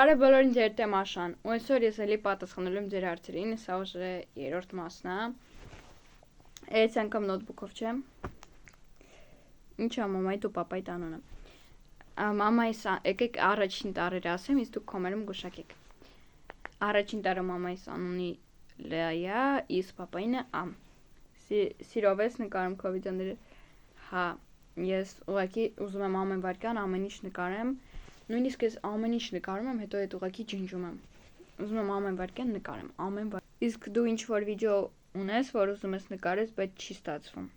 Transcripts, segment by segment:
Բարև բոլորին, ձեր դեմ Աշան, ու այսօր ես էլի պատասխանելու եմ ձեր հարցերին, սա ուժը երրորդ մասն է։ Այս անգամ նոթբուքով չեմ։ Ինչ է մամայի ու պապայի տանունը։ Մամայիս եկեք առաջին տարերը ասեմ, իսկ դուք կոմերում գուշակեք։ Առաջին տարը մամայիս անունի Լեա, իսկ պապայինը Ամ։ Սիրով ես նկարում քո վիդեոները։ Հա, ես ուղղակի ուզում եմ ամեն վարքյան ամեն ինչ նկարեմ։ Նույնիսկ ես ամեն ինչ նկարում եմ, հետո այդ ուղղակի ջնջում եմ։ Ուզում եմ ամեն վարքյան նկարեմ, ամեն վարքյան։ Իսկ դու ինչ որ վիդեո ունես, որ ուզում ես նկարես, բայց չի ստացվում։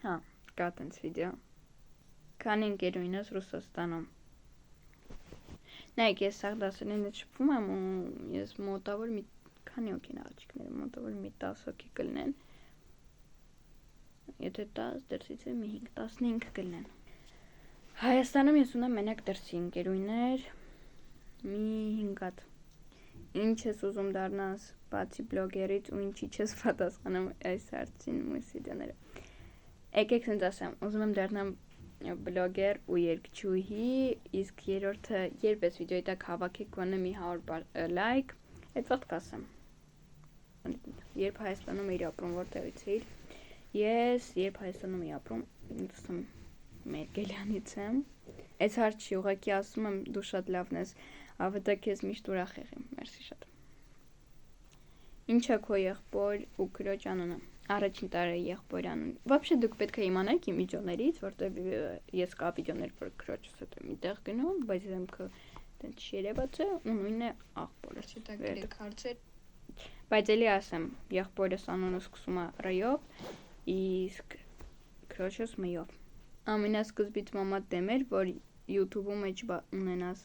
Հա, կա տենց վիդեո։ Քանի ընկերուհին ես Ռուսաստանում։ Նայեք, ես սաղ 19-ից շփվում եմ ու ես մոտավոր մի քանի հոգի աղջիկներ, մոտավոր մի 10 հոգի կլինեն։ Եթե 10 դրսից է մի 5-15 կլինեն։ Հայաստանում ես ունեմ մենակ դրսի ընկերուհիներ, մի 5 հատ։ Ինչ ես ուզում դառնաս բացի բլոգերից ու ինչի չես պատասխանում այս հարցին մյուս վիդեոները։ Եկեք ինձ ասեմ, ուզում եմ դառնամ բլոգեր ու երգչուհի, իսկ երրորդը երբ այս վիդեոյի տակ հավաքեք գոնե մի 100 լայք, այդ վաղ կասեմ։ Երբ Հայաստանում էիր ապրում, որտեղից էիր։ Ես երբ Հայաստանում էի ապրում, ասում Մերկելյանից եմ։ Այս հարցի ուղղակի ասում եմ դու շատ լավն ես, ավետա քեզ միշտ ուրախ եղեմ, մերսի շատ։ Ինչ է քո եղբոր ու քրոջ անունը։ Առաջին տարի եղբոր անուն։ Вообще դուք պետք է իմանաք իմ վիդեոներից, որտեղ ես կա վիդեոներ, որ քրոջս հետ եմ այդտեղ գնում, բայց դեմքը տենց երևաց է ու նույնն է աղբորս։ Դա գրեք հարցեր։ Բայց էլի ասեմ, եղբորս անունը սկսում է ռ-ով, իսկ քրոջս մ-ով։ Ամենասկզբից մամա դեմ էր, որ YouTube-ում մեջ ունենաս։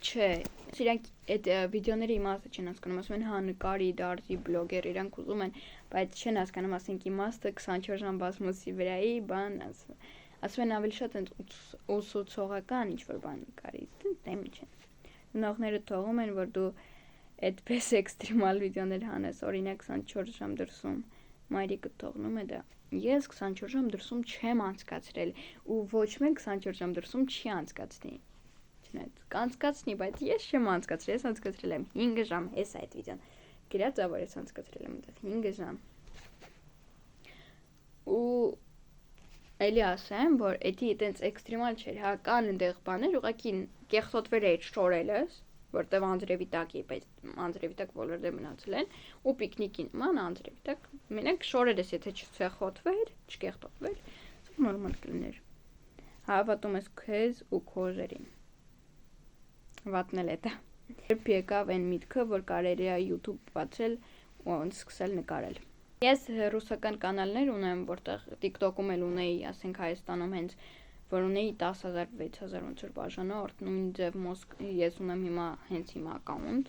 Չէ, իրանք այդ վիդեոների իմաստը չեն հասկանում, ասում են հա նկարի, դարձի, բլոգեր, իրանք ուզում են, բայց չեն հասկանում, ասենք իմաստը 24 ժամ բազմոցի վրայի բան, ասում են ավելի շատ ուսուցողական ինչ-որ բան նկարի, դեմ չեն։ Գնողները թողում են, որ դու այդպես էքստրեմալ վիդեոներ հանես, օրինակ 24 ժամ դրսում, մայրիկը թողնում է դա։ Ես 24 ժամ դրսում չեմ անցկացրել ու ոչ մեկ 24 ժամ դրսում չի անցկացնի։ Կանցկացնի, բայց ես չեմ անցկացրել, ես անցկացրել եմ 5 ժամ, էս այդ վիդեոն։ Գրած ա որ ես անցկացրել եմ այդտեղ 5 ժամ։ Ու էլի ասեմ, որ էդի այտենց էքստրեմալ չէր, հա կան այնտեղ բաներ, ուղղակի կեղծոտվել էր շորելս, որտեղ անձրևի տակ է, բայց անձրևի տակ բոլորը դե մնացել են, ու պիկնիկի նման անձրևի տակ մենակ շորերս եթե չցեխոտվեր, չկեղտոտվեր, նորմալ կլիներ։ Հավատում ես քեզ ու քո ուժերին։ Վատնել է դա։ Երբ եկավ այն միտքը, որ կարելի է YouTube բացել ու սկսել նկարել։ Ես ռուսական կանալներ ունեմ, որտեղ TikTok-ում էլ ունեի, ասենք Հայաստանում հենց որ ունեի 10,000, 6,000 ոնց որ բաժանորդ, նույն ձև ես ունեմ հենց հիմա ակաունտ,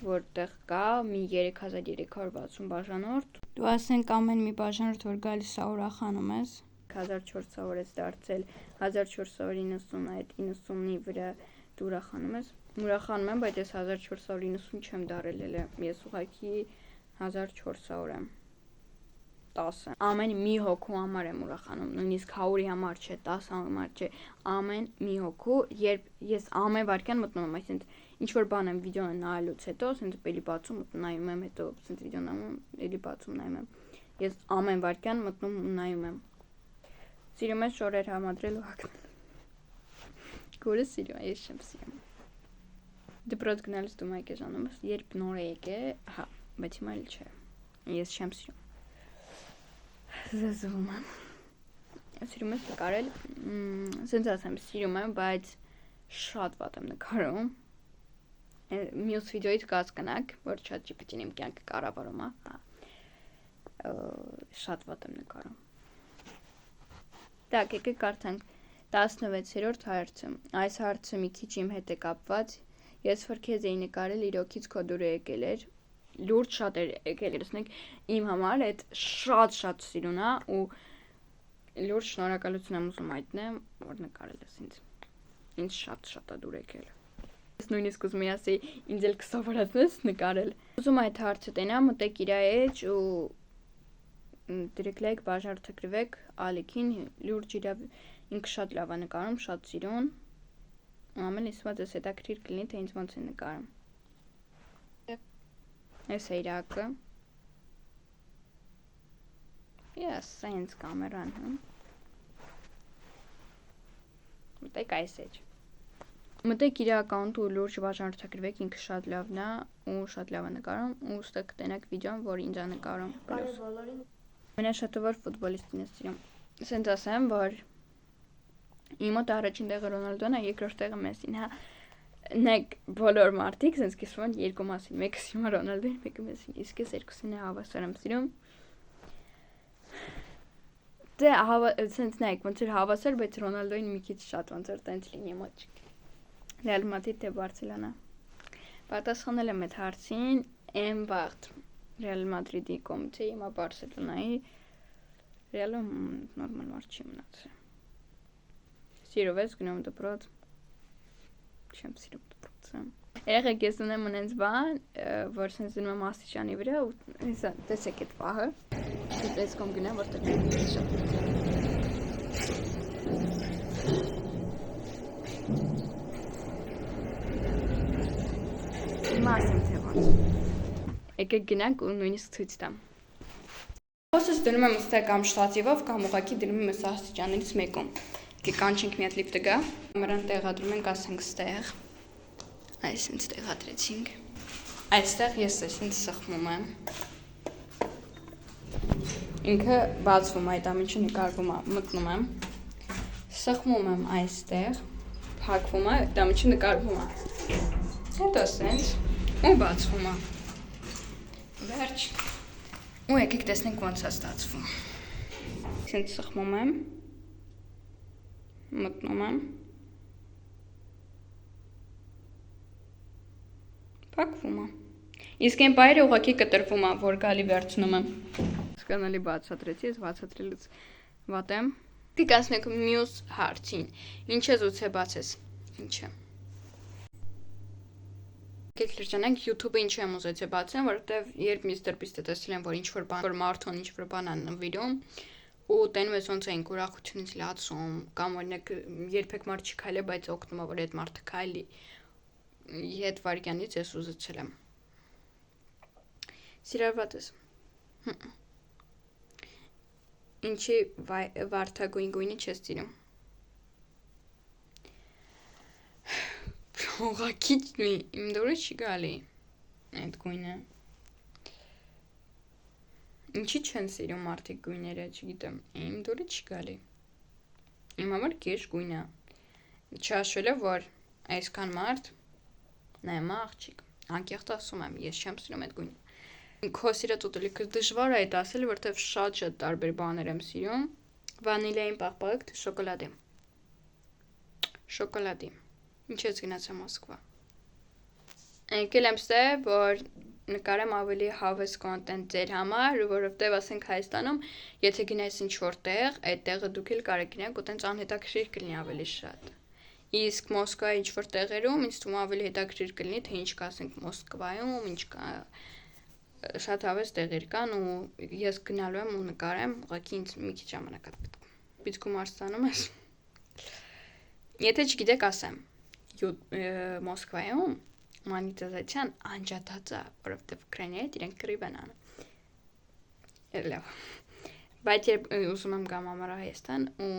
որտեղ կա մի 3360 բաժանորդ։ Դու ասենք ամեն մի բաժանորդ որ գալիս է ուրախանում ես, 1400 ես դարձել, 1490 այդ 90-ի վրա դու ուրախանում ես։ Ուրախանում եմ, բայց ես 1490 չեմ դարել, ես ուղղակի 1400 եմ։ 10 ամեն մի հոգու համար եմ ուրախանում, նույնիսկ 100-ի համար չէ, 10 համար չէ, ամեն մի հոգու, երբ ես ամեն վարքյան մտնում եմ, այսինքն ինչ որ բան եմ վիդեո նայելուց հետո, ասենք էլի բացում նայում եմ, հետո ասենք վիդեո նայում, էլի բացում նայում եմ։ Ես ամեն վարքյան մտնում ու նայում եմ։ Սիրում ես շորեր համադրել ու հագնել։ Գորը սիրում, ես չեմ սիրում։ Դպրոց գնալուց դու մայք ես անում ես, երբ նոր է եկել, հա, բայց հիմա էլ չէ։ Ես չեմ սիրում։ Զզվում եմ։ Սիրում ես նկարել, սենց ասեմ, սիրում եմ, բայց շատ վատ եմ նկարում։ Մյուս վիդեոից կհասկանաք, որ ChatGPT-ն իմ կյանքը կառավարում է, հա։ Շատ վատ եմ նկարում։ Так, եկեք կարդանք 16-րդ հարցը։ Այս հարցը մի քիչ իմ հետ է կապված։ Ես որ քեզ էի նկարել, իրոքից քո դուրը եկել էր։ Լուրջ շատ էր եկել, լսնեք, իմ համար այդ շատ սիրուն է ու լուրջ շնորհակալություն եմ ուզում հայտնեմ, որ նկարել ես ինձ։ Ինձ շատ է դուր եկել։ Ես նույնիսկ ուզում եի ասեի, ինձ էլ կսովորացնես նկարել։ Ուզում այդ հարցը տենա, մտեք իր էջ ու դրեք լայք, բաժանորդը գրվեք, ալիքին, լուրջ իրա ինքը շատ լավ է նկարում, շատ սիրուն։ Ամեն իսված ես հետաքրիր կլինի, թե ինձ ոնց է նկարում։ Ես է իրակը։ Yes, սենց կամերան, Մտեք այս էջ։ Մտեք իր ակաունտ ու լուրջ բաժանորդագրվեք, ինքը շատ լավն է ու շատ լավ է նկարում ու ստե կտենակ վիդեոն, որ ինձ է նկարում։ Ամենաշատը որ ֆուտբոլիստին է սիրում։ Սենց ասեմ, որ իմ մոտ առաջին տեղը Ռոնալդոն է, երկրորդ տեղը Մեսին, հա։ Նեք բոլոր մարդիկ սենց կիսվում են երկու մասին, մեկը սիրում է Ռոնալդոին, մեկը Մեսին, իսկ ես երկուսին է հավասար եմ սիրում։ Դե սենց նայեք, ոնց էր հավասար, բայց Ռոնալդոին մի քիչ շատ ոնց էր տենց լինի մոտ։ Ռեալ Մադրիդ թե Բարսելոնա։ Պատասխանել եմ այդ հարցին, եմ վաղտ Ռեալ Մադրիդի կողմից, հիմա Բարսելոնայի Ռեալը նորմալ մարդ չի մնացել։ Սիրով ես գնում դպրոց։ Չեմ սիրում դպրոցը։ Երեխեք ես ունեմ ունենց բան, որ սենց դնում եմ աստիճանի վրա ու հեսա տեսեք այդ պահը։ Ես այս կողմ գնամ, որտեղ շատ Մասում թե ոնց։ Եկեք գնանք ու նույնիսկ ցույց տամ։ Խոսս դնում եմ ստեղ կամ շտատիվով կամ ուղղակի դնում եմ աստիճաններից մեկում։ Եկեք կանչենք մի հատ լիպ տգա։ Կամերան տեղադրում ենք, ասենք ստեղ։ Այս ինձ տեղադրեցինք։ Այստեղ ես այսինչ սխմում եմ։ Ինքը բացվում է, այդ ամենը նկարվում է, մտնում եմ։ Սխմում եմ այստեղ, փակվում է, այդ ամենը նկարվում է։ Հետո սենց ու բացվում է։ Վերջ։ Ու եկեք տեսնենք ոնց է ստացվում։ Սենց սխմում եմ։ Մտնում եմ։ Փակվում է։ Իսկ այն բայրը ուղղակի կտրվում է, որ գալի վերցնում եմ։ Սկանալի բացատրեցի, ես բացատրելուց վատ եմ։ Կասնենք մյուս հարցին։ Ինչ ես ուծե բացես։ Ինչ է։ Եկեք լրջանանք YouTube-ը ինչ եմ ուզեցի բացեմ, որովհետև երբ Mr. Beast-ը տեսել եմ, որ ինչ-որ բան, որ մարդուն ինչ-որ բան ան նվիրում, ու տենում ես ոնց են ուրախությունից լացում, կամ օրինակ երբեք մարդ չի քայլել, բայց օգնում է, որ այդ մարդը քայլի։ Այդ վարքյանից ես ուզեցել եմ։ Սիրարված ես։ Ինչի վարդագույն գույնի չես սիրում։ Ուղղակի իմ դուրը չի գալի այդ գույնը։ Ինչի չեն սիրում մարդիկ գույները, չգիտեմ, իմ դուրը չի գալի։ Իմ համար կեշ գույն է։ Չհաշվել է, որ այսքան մարդ նայում է աղջիկ։ Անկեղծ ասում եմ, ես չեմ սիրում այդ գույնը։ Քո սիրած ուտելիքը դժվար է այդ ասել, որովհետև շատ տարբեր բաներ եմ սիրում։ Վանիլային պաղպաղակ, թե շոկոլադի։ Շոկոլադի։ Ինչ ես գնացա Մոսկվա։ Եկել եմ ստե, որ նկարեմ ավելի հավես կոնտենտ ձեր համար, որովհետև ասենք Հայաստանում, եթե գնաս ինչ-որ տեղ, այդ տեղը դուք էլ կարող գնաք, ու տենց անհետաքրքիր կլինի ավելի շատ։ Իսկ Մոսկվայի ինչ-որ տեղերում ինձ թվում ավելի հետաքրքիր կլինի, թե ինչ կա ասենք Մոսկվայում, ինչ կա շատ հավես տեղեր կան ու ես գնալու եմ ու նկարեմ, ուղղակի ինձ մի քիչ ժամանակ է պետք։ Պիտի գումար ստանում ես։ Եթե չգիտեք, ասեմ Մոսկվայում մանիտիզացիան անջատած է, որովհետև Ուկրաինայից իրենք կռիվ են անում։ Լավ։ Բայց երբ ուզում եմ գամ ամառ Հայաստան ու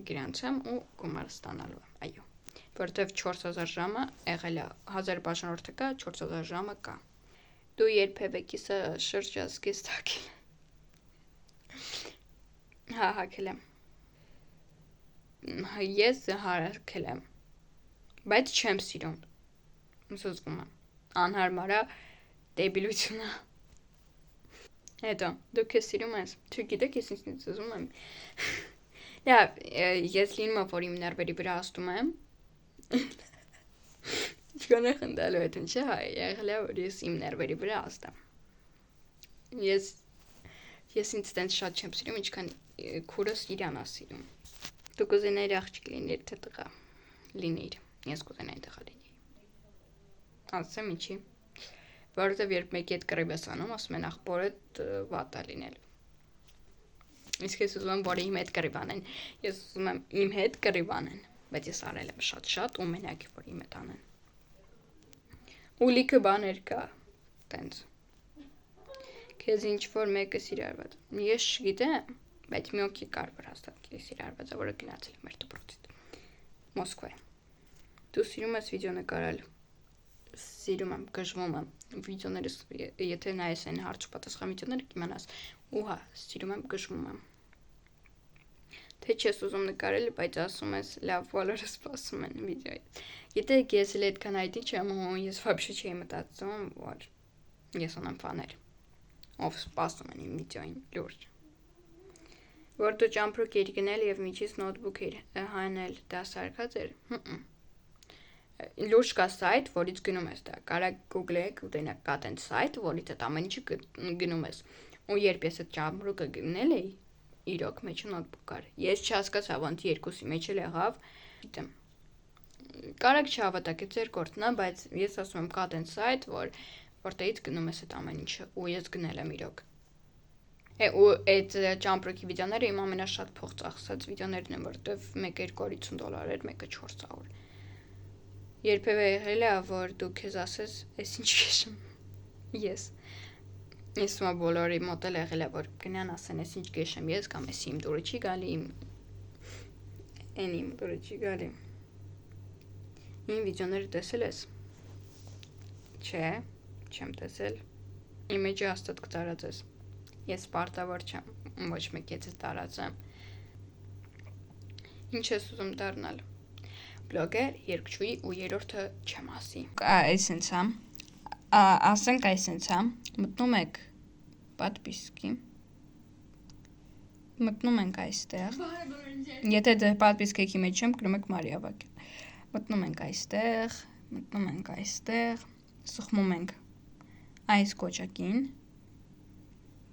գրանցեմ ու գումար ստանալու եմ, այո։ Որովհետև 4000 ժամը եղել է 1000 բաժանորդը կա, 4000 ժամը կա։ Դու երբևէ կիսը շրջած կես թակել։ Հա, հակել եմ։ Ես հարակել եմ, բայց չեմ սիրում, զզվում եմ, անհարմար է, դեբիլություն է, հետո, դուք ես սիրում ես, չգիտեք ես ինձնից զզվում եմ, ես լինում է, որ իմ ներվերի վրա աստում եմ, չկան է խնդալու հետ ինչ է, եղել է, որ ես իմ ներվերի վրա աստեմ, ես ինձ տենց շատ չեմ սիրում, ինչքան քուրս իրան է սիրում, դու կուզենայիր աղջիկ լինիր, թե տղա լինիր, ես կուզենայի տղա լինեի, ասեմ ինչի, որովհետև երբ մեկի հետ կռիվ ես անում, ասում են աղբորդ վատ է լինել, իսկ ես ուզում եմ, որ իմ հետ կռիվ անեն, ես ուզում եմ իմ հետ կռիվ անեն, բայց ես արել եմ շատ ու մենակ որ իմ հետ անեն։ Ու լիքը բաներ կա, տենց։ Քեզ ինչ որ մեկը սիրարված։ Ես չգիտեմ, բայց մի օքի կար վրաստատ քեզ սիրարվածը, որը գնացել է մեր դպրոցից։ Մոսկվա։ Դու սիրում ես վիդեո նկարել։ Սիրում եմ, գժվում եմ։ Վիդեոներս, եթե նայես այն հարց ու պատասխան վիդեոները, կիմանաս։ Ու հա, սիրում եմ, գժվում եմ։ Թե չես ուզում նկարել, բայց ասում ես, լավ, բոլորը սպասում են վիդեոյից։ Եթե ես էլ այդքան այդի չեմ, ու ես вообще չէի մտածում, որ ես ունեմ ֆաներ, ով սպասում են իմ վիդեոյին, լուրջ։ Որ դու ճամփրուկ էիր գնել եւ միջից նոթբուք էիր հանել, դա սարքած էր։ Լուրջ կա սայթ, որից գնում ես դա։ Կարա Google-եք, ու տենակ կա տենց սայթ, որից այդ ամեն ինչը գնում ես։ Ու երբ ես այդ ճամփրուկը գնել էի, իրոք մեջը նոթբուք կար։ Ես չհասկացա, ոնց երկուսի մեջ էլ եղավ, գիտեմ։ Կարակ չհավատաք, այդ ձեր կորտն է, բայց ես ասում եմ կա տենց սայթ, որտեղից գնում ես այդ ամեն ինչը, ու ես գնել եմ իրոք։ Ու այդ ճամփրուկի վիդեոները իմ ամենաշատ փող ծախսած վիդեոներն են, որտեվ մեկը $250 էր, մեկը 400։ Երբևէ եղել է, որ դու քեզ ասես, այս ինչ քեշեմ։ Ես ուսումա բոլորի մոտ էլ եղել է, որ գնան ասեն, այս ինչ քեշեմ ես, կամ այս իմ դուրը չի գալի, իմ դուրը չի գալի։ Իմ վիդեոները տեսել ես։ Չէ, չեմ տեսել։ Իմիջը հաստատ կտարածես։ Ես պարտավոր չեմ, ոչ մեկ ես տարածեմ։ Ինչ ես ուզում դառնալ։ Բլոգեր, երգչուհի ու երրորդը չեմ ասի։ Այսինչ հա։ Ասենք այսինչ հա, մտնում եք պատպիսկի։ Մտնում ենք այստեղ։ Եթե դե պատպիսկեքի մեջ չեմ, գրում եք Մարիա Վակյան։ Մտնում ենք այստեղ, սխմում ենք այս կոճակին։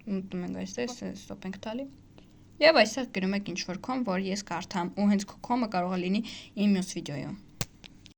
Մտնում ենք այստեղ, ստոպ ենք տալի։ Եվ այստեղ գրում եք ինչ-որ կոմ, որ ես կարդամ, ու հենց քո կոմը կարող է լինի իմ մյուս վիդեոյում։